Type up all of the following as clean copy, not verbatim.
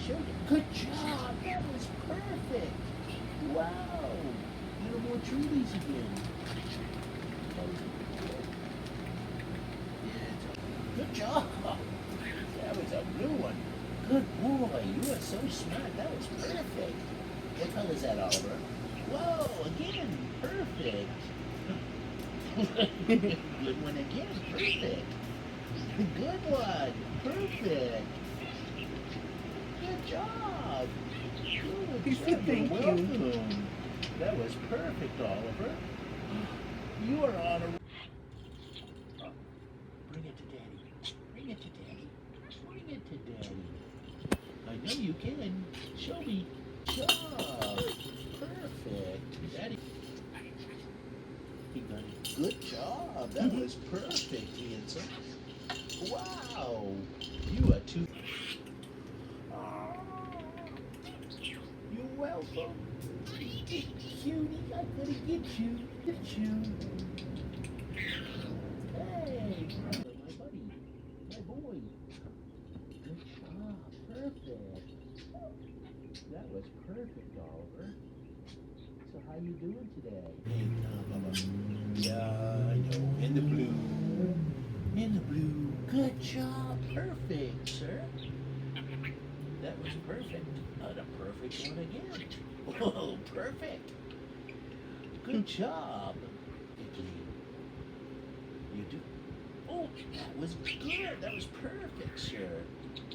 show you. Good job. That was perfect. Wow. Little more treaties again. Good job. That was a blue one. Good boy. You are so smart. That was perfect. What color is that, Oliver? Whoa, again. Perfect. Good one again. Perfect. Good one. Perfect. Good job. Good job. Thank You're welcome. That was perfect, Oliver. You are on a... Oh, bring it to Daddy. Bring it to Daddy. Bring it to Daddy. I know you can. Show me. Job. Perfect. Daddy. Good job. That was perfect, handsome. Wow. You are too... You're welcome. Cutie, I'm gonna get you. Get you. Hey, brother, my buddy. My boy. Good job. Perfect. That was perfect, Oliver. So how you doing today? Hey, Bubba. Yeah, I know. In the blue. In the blue. Good job. Perfect, sir. That was perfect. Not a perfect one again. Whoa, perfect. Good job. You do. Oh, that was good. That was perfect, sir.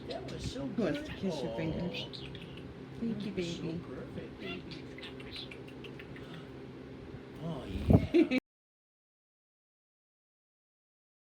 That was so Who good. wants to kiss your fingers? Thank you, baby. So perfect, baby. Oh, yeah.